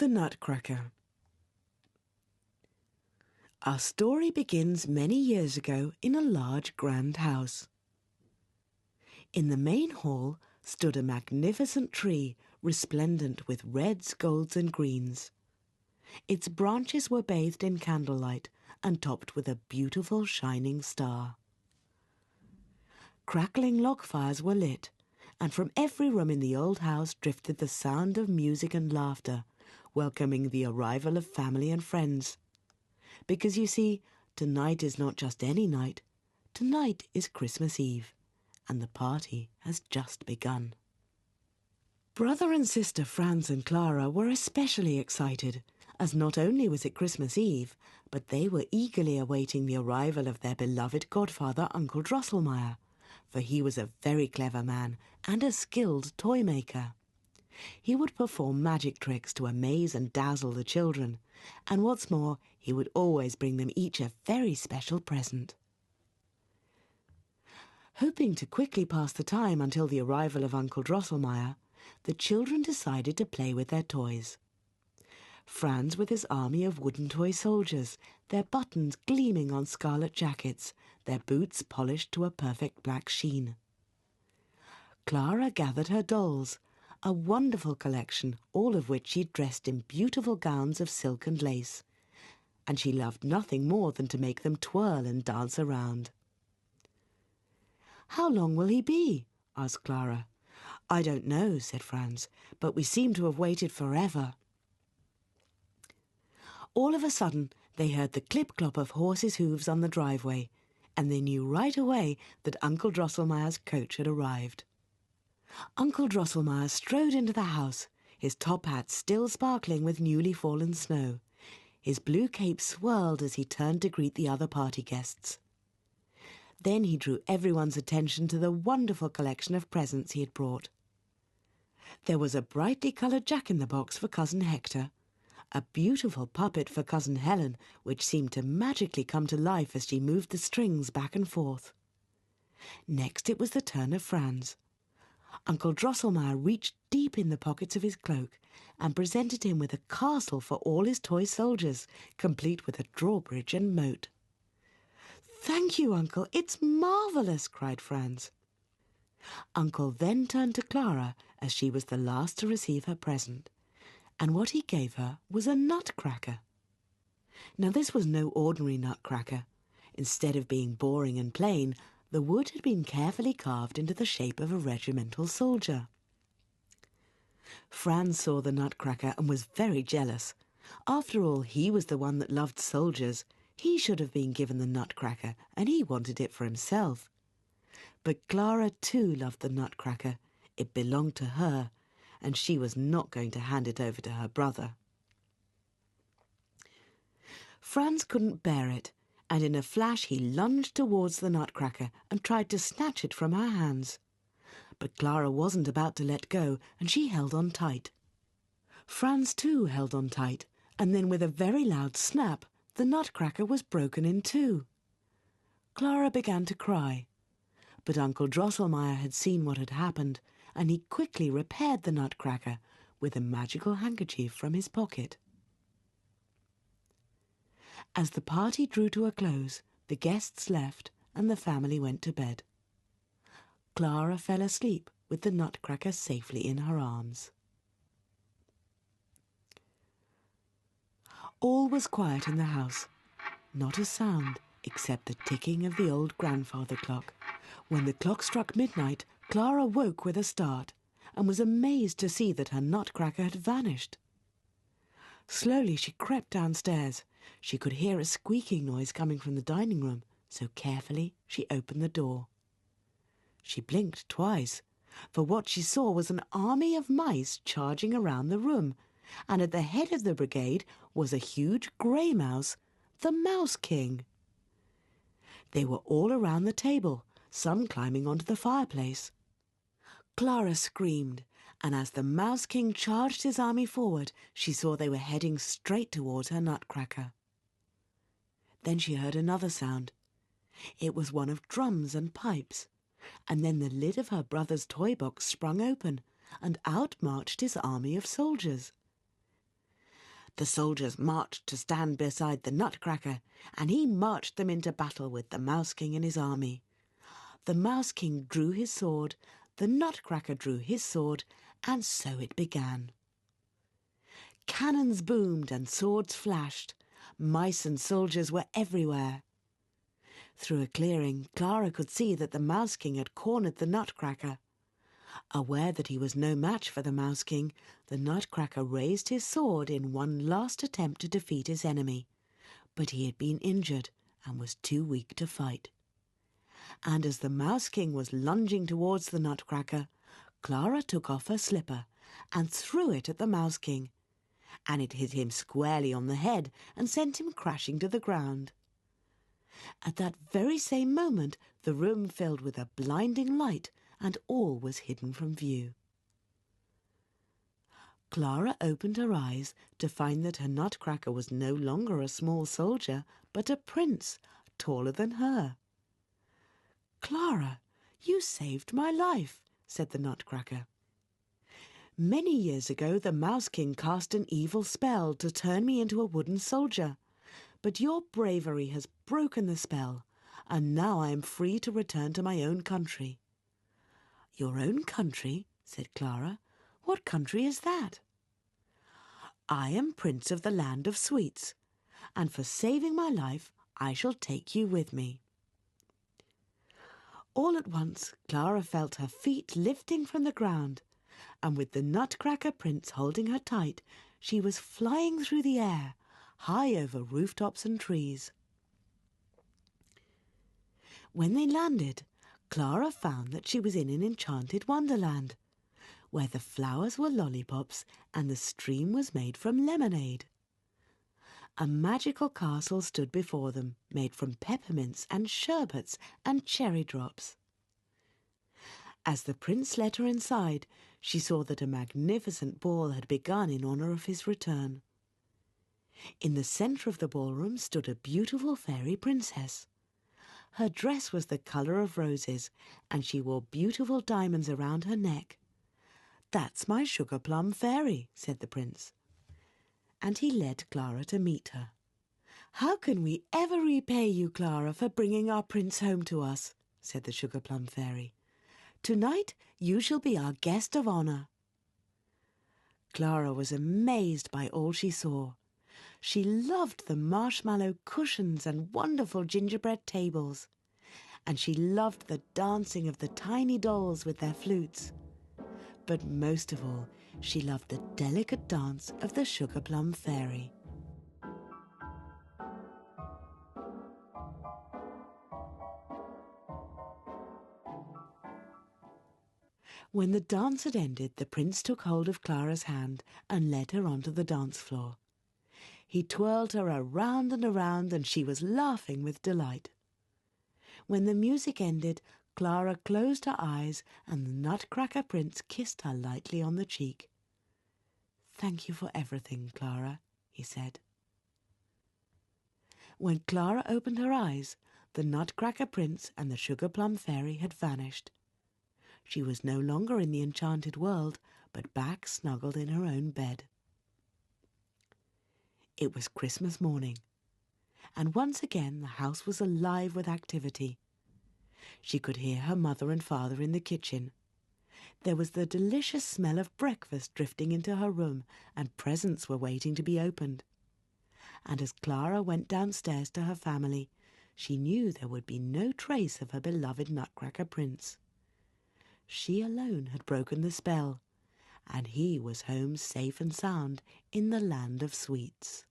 The Nutcracker. Our story begins many years ago in a large grand house. In the main hall stood a magnificent tree resplendent with reds, golds and greens. Its branches were bathed in candlelight and topped with a beautiful shining star. Crackling log fires were lit, and from every room in the old house drifted the sound of music and laughter, welcoming the arrival of family and friends. Because you see, tonight is not just any night. Tonight is Christmas Eve, and the party has just begun. Brother and sister Franz and Clara were especially excited, as not only was it Christmas Eve, but they were eagerly awaiting the arrival of their beloved godfather, Uncle Drosselmeyer, for he was a very clever man and a skilled toy maker. He would perform magic tricks to amaze and dazzle the children, and what's more, he would always bring them each a very special present. Hoping to quickly pass the time until the arrival of Uncle Drosselmeyer, the children decided to play with their toys. Franz with his army of wooden toy soldiers, their buttons gleaming on scarlet jackets, their boots polished to a perfect black sheen. Clara gathered her dolls, a wonderful collection, all of which she dressed in beautiful gowns of silk and lace, and she loved nothing more than to make them twirl and dance around. "How long will he be?" asked Clara. "I don't know," said Franz, "but we seem to have waited forever." All of a sudden, they heard the clip-clop of horses' hooves on the driveway, and they knew right away that Uncle Drosselmeyer's coach had arrived. Uncle Drosselmeyer strode into the house, his top hat still sparkling with newly fallen snow. His blue cape swirled as he turned to greet the other party guests. Then he drew everyone's attention to the wonderful collection of presents he had brought. There was a brightly coloured jack-in-the-box for Cousin Hector, a beautiful puppet for Cousin Helen, which seemed to magically come to life as she moved the strings back and forth. Next it was the turn of Franz. Uncle Drosselmeyer reached deep in the pockets of his cloak and presented him with a castle for all his toy soldiers, complete with a drawbridge and moat. "Thank you, Uncle, it's marvellous!" cried Franz. Uncle then turned to Clara as she was the last to receive her present, and what he gave her was a nutcracker. Now this was no ordinary nutcracker. Instead of being boring and plain, the wood had been carefully carved into the shape of a regimental soldier. Franz saw the nutcracker and was very jealous. After all, he was the one that loved soldiers. He should have been given the nutcracker, and he wanted it for himself. But Clara too loved the nutcracker. It belonged to her, and she was not going to hand it over to her brother. Franz couldn't bear it, and in a flash he lunged towards the nutcracker and tried to snatch it from her hands. But Clara wasn't about to let go, and she held on tight. Franz too held on tight, and then with a very loud snap, the nutcracker was broken in two. Clara began to cry, but Uncle Drosselmeyer had seen what had happened, and he quickly repaired the nutcracker with a magical handkerchief from his pocket. As the party drew to a close, the guests left and the family went to bed. Clara fell asleep with the nutcracker safely in her arms. All was quiet in the house, not a sound except the ticking of the old grandfather clock. When the clock struck midnight, Clara woke with a start and was amazed to see that her nutcracker had vanished. Slowly she crept downstairs. She could hear a squeaking noise coming from the dining room, so carefully she opened the door. She blinked twice, for what she saw was an army of mice charging around the room, and at the head of the brigade was a huge grey mouse, the Mouse King. They were all around the table, some climbing onto the fireplace. Clara screamed, and as the Mouse King charged his army forward, she saw they were heading straight towards her nutcracker. Then she heard another sound. It was one of drums and pipes, and then the lid of her brother's toy box sprung open, and out marched his army of soldiers. The soldiers marched to stand beside the Nutcracker, and he marched them into battle with the Mouse King and his army. The Mouse King drew his sword, the Nutcracker drew his sword, and so it began. Cannons boomed and swords flashed. Mice and soldiers were everywhere. Through a clearing, Clara could see that the Mouse King had cornered the Nutcracker. Aware that he was no match for the Mouse King, the Nutcracker raised his sword in one last attempt to defeat his enemy. But he had been injured and was too weak to fight. And as the Mouse King was lunging towards the Nutcracker, Clara took off her slipper and threw it at the Mouse King, and it hit him squarely on the head and sent him crashing to the ground. At that very same moment, the room filled with a blinding light, and all was hidden from view. Clara opened her eyes to find that her Nutcracker was no longer a small soldier, but a prince, taller than her. "Clara, you saved my life," said the Nutcracker. "Many years ago the Mouse King cast an evil spell to turn me into a wooden soldier, but your bravery has broken the spell, and now I am free to return to my own country." "Your own country?" said Clara. "What country is that?" "I am Prince of the Land of Sweets, and for saving my life I shall take you with me." All at once Clara felt her feet lifting from the ground, and with the Nutcracker Prince holding her tight, she was flying through the air, high over rooftops and trees. When they landed, Clara found that she was in an enchanted wonderland, where the flowers were lollipops and the stream was made from lemonade. A magical castle stood before them, made from peppermints and sherbets and cherry drops. As the prince led her inside, she saw that a magnificent ball had begun in honor of his return. In the center of the ballroom stood a beautiful fairy princess. Her dress was the color of roses, and she wore beautiful diamonds around her neck. "That's my sugar plum fairy," said the prince. And he led Clara to meet her. "How can we ever repay you, Clara, for bringing our prince home to us?" said the sugar plum fairy. "Tonight you shall be our guest of honor." Clara was amazed by all she saw. She loved the marshmallow cushions and wonderful gingerbread tables, and she loved the dancing of the tiny dolls with their flutes. But most of all, she loved the delicate dance of the sugar plum fairy. When the dance had ended, the prince took hold of Clara's hand and led her onto the dance floor. He twirled her around and around, and she was laughing with delight. When the music ended, Clara closed her eyes, and the Nutcracker Prince kissed her lightly on the cheek. "Thank you for everything, Clara," he said. When Clara opened her eyes, the Nutcracker Prince and the Sugar Plum Fairy had vanished. She was no longer in the enchanted world, but back snuggled in her own bed. It was Christmas morning, and once again the house was alive with activity. She could hear her mother and father in the kitchen. There was the delicious smell of breakfast drifting into her room, and presents were waiting to be opened. And as Clara went downstairs to her family, she knew there would be no trace of her beloved Nutcracker Prince. She alone had broken the spell, and he was home safe and sound in the Land of Sweets.